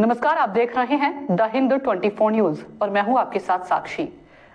नमस्कार, आप देख रहे हैं द हिंदू 24 न्यूज और मैं हूं आपके साथ साक्षी।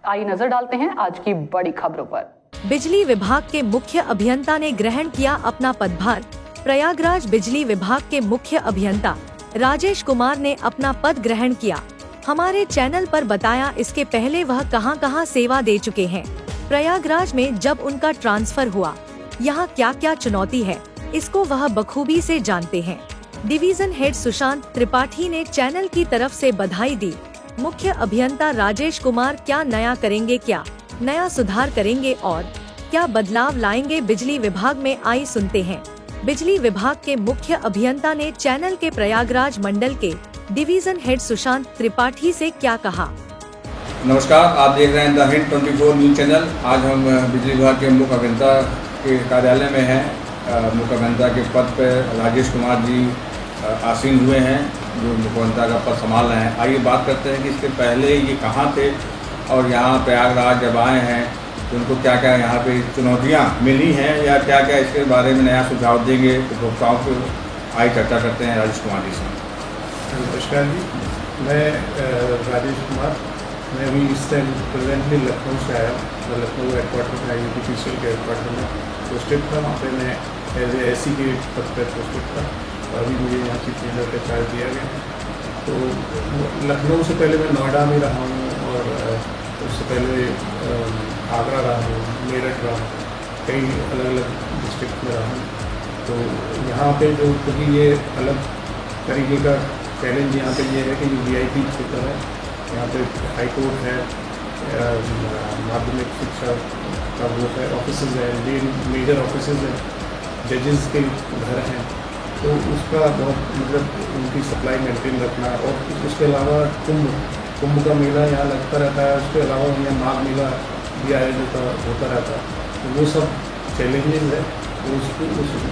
आइए नजर डालते हैं आज की बड़ी खबरों पर। बिजली विभाग के मुख्य अभियंता ने ग्रहण किया अपना पदभार। प्रयागराज बिजली विभाग के मुख्य अभियंता राजेश कुमार ने अपना पद ग्रहण किया। हमारे चैनल पर बताया इसके पहले वह कहां-कहां सेवा दे चुके हैं। प्रयागराज में जब उनका ट्रांसफर हुआ, यहाँ क्या क्या चुनौती है, इसको वह बखूबी से जानते हैं। डिवीजन हेड सुशांत त्रिपाठी ने चैनल की तरफ से बधाई दी। मुख्य अभियंता राजेश कुमार क्या नया करेंगे, क्या नया सुधार करेंगे और क्या बदलाव लाएंगे बिजली विभाग में, आई सुनते हैं। बिजली विभाग के मुख्य अभियंता ने चैनल के प्रयागराज मंडल के डिवीजन हेड सुशांत त्रिपाठी से क्या कहा। नमस्कार, आप देख रहे हैं द हिंद 24 न्यूज चैनल। आज हम बिजली विभाग के मुख्य अभियंता के कार्यालय में हैं। मुख्य अभियंता के पद पर राजेश कुमार जी आसीन हुए हैं, जो मुख्य अभियंता का पद संभाल रहे हैं। आइए बात करते हैं कि इसके पहले ये कहाँ थे और यहाँ प्रयागराज जब आए हैं तो उनको क्या क्या यहाँ पे चुनौतियाँ मिली हैं या क्या क्या इसके बारे में नया सुझाव देंगे उपभोक्ताओं को। आइए चर्चा करते हैं राजेश कुमार जी से। नमस्कार जी, मैं राजेश कुमार, मैं अभी इस टाइम प्रेजेंटली लखनऊ से आया हूँ। लखनऊ हेडक्वार्टर में IUPCL के हेडक्वार्टर में पोस्टेड था। वहाँ पे मैं एज ए SE के पद पर पोस्टेड था। अभी मुझे यहाँ चीफ इंजीनियर का चार्ज दिया गया है। तो लखनऊ से पहले मैं नोएडा में रहा हूँ और उससे पहले आगरा रहा हूँ, मेरठ रहा हूँ, कई अलग अलग डिस्ट्रिक्ट में रहा हूँ। तो यहाँ पे जो क्योंकि ये अलग तरीके का चैलेंज यहाँ पे ये है कि VIP क्षेत्र है। यहाँ पे हाई कोर्ट है, माध्यमिक शिक्षा का वो है, ऑफिसेज है, मेजर ऑफिसेज हैं, जजेस के घर हैं। तो उसका बहुत मतलब उनकी सप्लाई मेंटेन रखना और उसके अलावा कुंभ का मेला यहाँ लगता रहता है। उसके अलावा यहाँ माघ मेला भी आयोजित होता रहता है। तो वो सब चैलेंजेस है। तो उस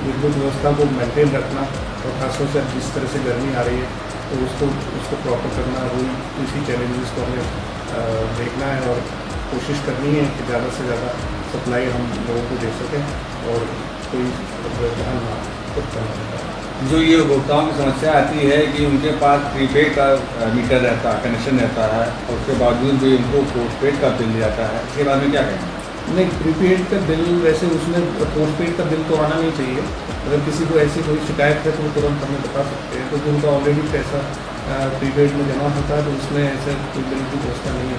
विद्युत व्यवस्था को मेंटेन रखना और खासतौर से जिस तरह से गर्मी आ रही है तो उसको प्रॉपर करना, वही इसी चैलेंजेस को हमें देखना है और कोशिश करनी है कि ज़्यादा से ज़्यादा सप्लाई हम लोगों को दे सकें और कोई ध्यान ना करना। जो ये उपभोक्ताओं की समस्या आती है कि उनके पास प्रीपेड का मीटर रहता है, कनेक्शन रहता है और उसके बावजूद भी उनको पोस्टपेड का बिल जाता है, इसके बारे में क्या कहेंगे? नहीं, प्रीपेड का बिल वैसे उसमें पोस्टपेड का बिल तो आना नहीं चाहिए। अगर किसी को ऐसी कोई शिकायत है तो वो तुरंत हमें बता सकते हैं, क्योंकि उनका ऑलरेडी पैसा प्रीपेड में जमा होता है तो उसमें ऐसे कोई बिल की व्यवस्था नहीं है।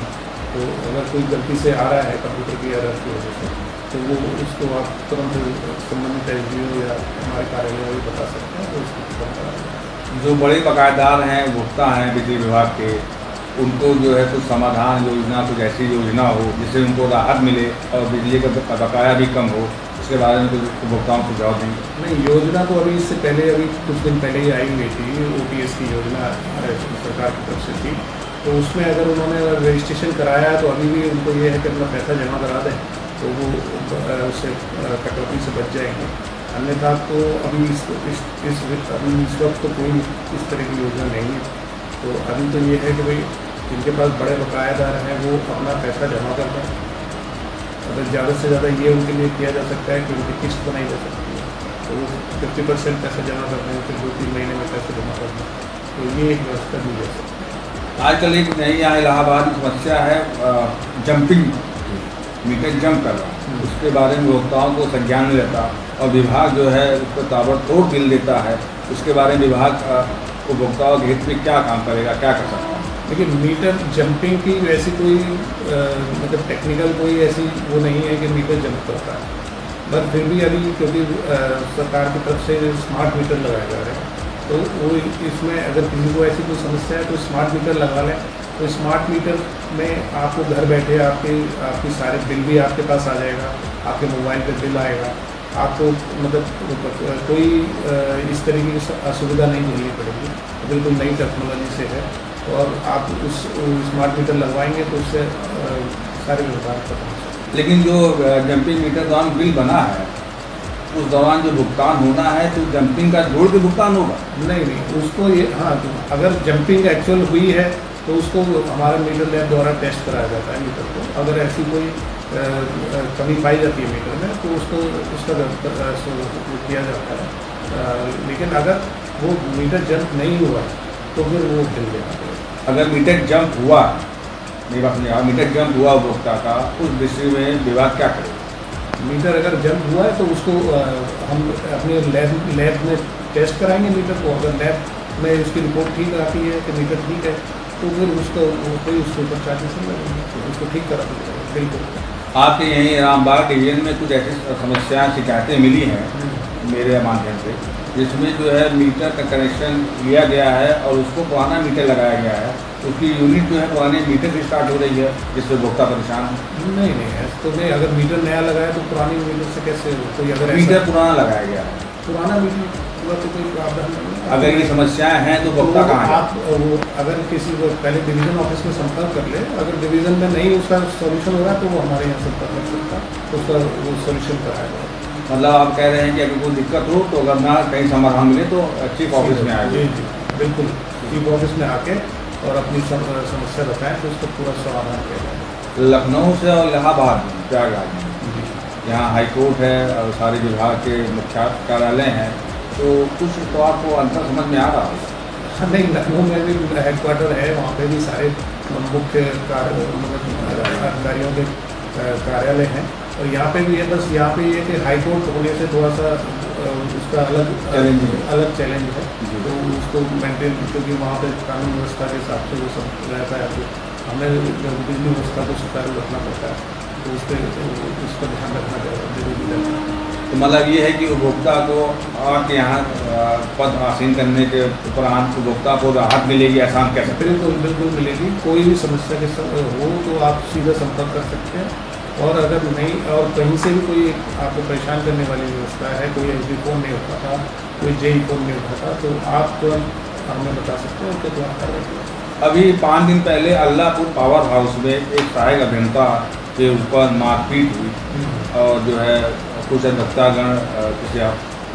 तो अगर कोई गलती से आ रहा है कंप्यूटर की एरर की वजह से तो वो उसको आप तुरंत संबंधित SDO या हमारे कार्यालय में बता सकते हैं। तो उसको जो बड़े बकायेदार हैं, उपभोक्ता हैं बिजली विभाग के, उनको जो है कुछ समाधान योजना, कुछ ऐसी योजना हो जिससे उनको राहत मिले और बिजली का बकाया भी कम हो, इसके बारे में कुछ उपभोक्ताओं को सुझाव देंगे? नहीं, योजना तो अभी इससे पहले अभी कुछ दिन पहले ही आई हुई थी। OTS की योजना सरकार की तरफ से थी। तो उसमें अगर उन्होंने रजिस्ट्रेशन कराया है तो अभी भी उनको ये है कि अपना पैसा जमा करा दें तो वो उससे कटौती से बच जाएंगे। अन्यथा तो अभी इस वक्त तो कोई इस तरह की योजना नहीं है। तो अभी तो ये है कि भाई जिनके पास बड़े बकायादार हैं वो अपना पैसा जमा कर दें। अगर ज़्यादा से ज़्यादा ये उनके लिए किया जा सकता है कि उनकी किस्त बनाई जा सकती है तो वो 50% पैसा जमा कर दें, फिर 2-3 महीने में पैसा जमा कर दें। तो ये एक व्यवस्था दी जा सकती है। आजकल एक नई यहाँ इलाहाबाद में समस्या है जंपिंग, मीटर जंप कर रहा है, उसके बारे में उपभोक्ताओं को संज्ञान नहीं रहता और विभाग जो है उस पर ताबड़तोड़ बिल देता है। उसके बारे में विभाग उपभोक्ताओं के हित में क्या काम करेगा, क्या कर सकता है? लेकिन मीटर जंपिंग की वैसी कोई मतलब टेक्निकल कोई ऐसी वो नहीं है कि मीटर जंप करता है। पर फिर भी अभी क्योंकि सरकार की तरफ से स्मार्ट मीटर लगाए जा रहे हैं तो वो इसमें अगर किसी को ऐसी कोई समस्या है तो स्मार्ट मीटर लगा लें। तो स्मार्ट मीटर में आपको घर बैठे आपकी सारे बिल भी आपके पास आ जाएगा, आपके मोबाइल पे बिल आएगा। आपको मतलब कोई इस तरीके की असुविधा नहीं झेलनी पड़ेगी। बिल्कुल नई टेक्नोलॉजी से है और आप उस स्मार्ट मीटर लगवाएंगे तो उससे सारे व्यवहार खत्म हो सकते। लेकिन जो जंपिंग मीटर दौरान बिल बना है उस दौरान जो भुगतान होना है तो जंपिंग का जोड़ के भुगतान होगा? नहीं, उसको ये हाँ, अगर जंपिंग एक्चुअल हुई है तो उसको हमारा मीटर लैब द्वारा टेस्ट कराया जाता है मीटर को। अगर ऐसी कोई कमी पाई जाती है मीटर में तो उसका किया जाता है। लेकिन अगर वो मीटर जंप नहीं हुआ तो फिर वो बिल देना पड़ेगा। अगर मीटर जंप हुआ, मेरी बात समझिए, मीटर जंप हुआ उपभोक्ता का, उस दृष्टि में विभाग क्या करे? मीटर अगर जंप हुआ है तो उसको हम अपने लैब में टेस्ट कराएंगे मीटर को। अगर लैब में उसकी रिपोर्ट ठीक आती है कि मीटर ठीक है तो फिर उसको कोई उसके ऊपर चार्जेस नहीं लगेंगे, तो उसको ठीक करा दीजिएगा। बिल्कुल। आपके यहीं रामबाग डिवीजन में कुछ ऐसी समस्याएं, शिकायतें मिली हैं मेरे माध्यम से, जिसमें जो है मीटर का कनेक्शन लिया गया है और उसको पुराना मीटर लगाया गया है, उसकी यूनिट जो है पुराने मीटर से स्टार्ट हो रही है, जिससे उपभोक्ता परेशान है। नहीं ऐसा तो नहीं। अगर मीटर नया लगाया तो पुरानी मीटर से कैसे कोई, अगर मीटर पुराना लगाया गया है, पुराना मीटर पूरा तो कोई प्रावधान नहीं है। अगर ये समस्याएं हैं तो उपभोक्ता तो कहाँ है? आप वो अगर किसी को पहले डिवीज़न ऑफिस में संपर्क कर ले, अगर डिवीज़न में नहीं उसका सॉल्यूशन हो रहा है तो वो हमारे यहाँ संपर्क कर सकता है, तो उसका वो सॉल्यूशन कराएगा। मतलब आप कह रहे हैं कि अगर कोई दिक्कत हो तो अगर ना कहीं समाधान मिले तो चीफ ऑफिस में आए। जी बिल्कुल, चीफ ऑफिस में आके और अपनी समस्या बताएं तो उसका पूरा समाधान किया जाए। लखनऊ से और इलाहाबाद में, प्रयागराज में, यहाँ हाईकोर्ट है और सारे विभाग के मुख्य कार्यालय हैं, तो कुछ तो आपको अंतर समझ में आ रहा होगा। नहीं, लखनऊ में भी हेडक्वार्टर है, वहाँ पे भी सारे मुख्य अधिकारियों के कार्यालय हैं, और यहाँ पे भी है। बस यहाँ पे ये कि हाई कोर्ट होने से थोड़ा सा उसका अलग चैलेंज है, तो उसको मेंटेन, क्योंकि वहाँ पे कानून व्यवस्था के हिसाब से वो सब रहता है, तो हमें बिजली व्यवस्था को सुचारू रखना पड़ता है, तो उस पर ध्यान रखना जरूरी है। तो मतलब ये है कि उपभोक्ता को आपके यहाँ पद आसीन करने के उपरांत उपभोक्ता को राहत मिलेगी, ऐसा हम कह सकते हैं? बिल्कुल मिलेगी। कोई भी समस्या के हो तो आप सीधा संपर्क कर सकते हैं, और अगर नहीं, और कहीं से भी कोई आपको परेशान करने वाली व्यवस्था है, कोई एसडी फोन नहीं उठा था, कोई जेई फोन नहीं उठा था, तो आप तुरंत हमें बता सकते हैं, उनके द्वारा कार्रवाई। अभी 5 दिन पहले अल्लाहपुर पावर हाउस में एक सहायक अभियंता के ऊपर मारपीट हुई, और जो है कुछ अधिवक्तागण किसी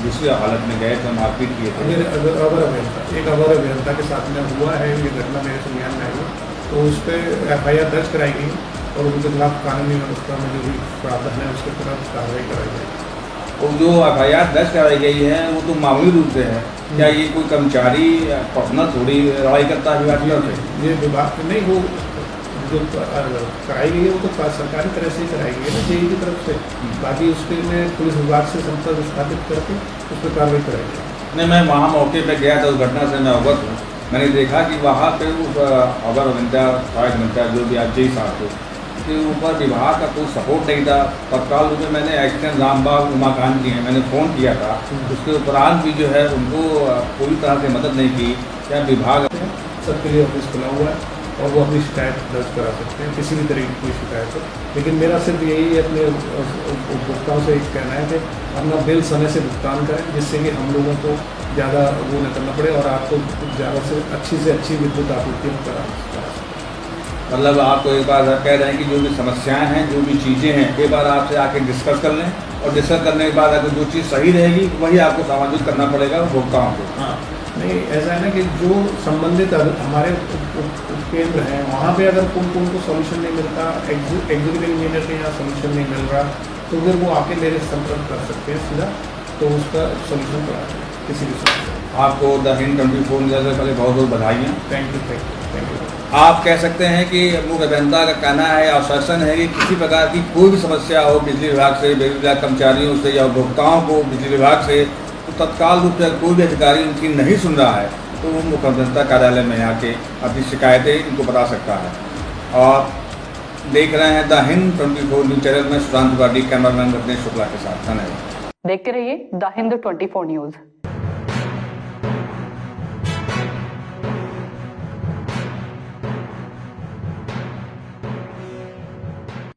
दूसरी हालत में गए थे, मारपीट किए थे। एक अवर अभियंता के साथ में हुआ है, ये घटना मेरे संज्ञान में आई, तो उस पर FIR दर्ज कराई गई और उनके खिलाफ कानूनी व्यवस्था में जो भी प्रावधान है उसके खिलाफ कार्रवाई कराई गई। और जो FIR दर्ज कराई गई है वो तो मामूली रूप से है, क्या ये कोई कर्मचारी पर्सनल थोड़ी लड़ाई करता है विभाग से? ये विभाग नहीं, वो जो कराई गई है वो तो सरकारी तरह से ही कराई गई है ना, जेई की तरफ से। बाकी उसके में पुलिस विभाग से संपर्क स्थापित करके उस पर कार्रवाई कराई गई। नहीं, मैं वहाँ मौके पर गया था, उस घटना से मैं अवगत हूँ। मैंने देखा कि वहाँ पे अगर अभियंता सहायक अभियंता जो भी आज जेई साहब थे, के ऊपर विभाग का कोई सपोर्ट नहीं था। तत्काल रूप में मैंने एक्शन रामबाग उमाकांत जी हैं, मैंने फ़ोन किया था, उसके उपरांत भी जो है उनको पूरी तरह से मदद नहीं की। क्या विभाग सबके लिए ऑफिस खुला हुआ है और वो अपनी शिकायत दर्ज करा सकते हैं, किसी भी तरीके की शिकायत हो। लेकिन मेरा सिर्फ यही अपने उपभोक्ताओं से एक कहना है कि अपना बिल समय से भुगतान करें, जिससे कि हम लोगों को ज़्यादा वो न करना पड़े और आपको ज़्यादा से अच्छी विद्युत आपूर्ति करा। मतलब आपको एक बार कह रहे हैं कि जो भी समस्याएं हैं, जो भी चीज़ें हैं, एक बार आपसे आके डिस्कस कर लें, और डिस्कस करने के बाद अगर जो चीज़ सही रहेगी वही आपको समायोजित करना पड़ेगा उपभोक्ताओं को। हाँ, नहीं ऐसा है ना कि जो संबंधित हमारे केंद्र हैं वहाँ पे अगर उनको सॉल्यूशन नहीं मिलता, एग्जीक्यूटिव इंजीनियर के यहाँ सॉल्यूशन नहीं मिल रहा, तो फिर वो आके मेरे संपर्क कर सकते हैं सीधा, तो उसका सॉल्यूशन करा दें किसी भी समस्या। आपको द हिंद 24 न्यूज़ से पहले बहुत बहुत बधाइयाँ। Thank you. आप कह सकते हैं कि मुख्य अभियंता का कहना है, आश्वासन है कि किसी प्रकार की कोई भी समस्या हो बिजली विभाग से, बिजली विभाग कर्मचारियों से या उपभोक्ताओं को बिजली विभाग से, तो तत्काल रूप से कोई भी अधिकारी उनकी नहीं सुन रहा है तो वो मुख्य अभियंता कार्यालय में आके अपनी शिकायतें इनको बता सकता है। और देख रहे हैं द हिंद 24 न्यूज़ चैनल में सुशांत त्रिपाठी, कैमरामैन रत्नेश शुक्ला के साथ। धन्यवाद। देखते रहिए द हिंद 24 न्यूज।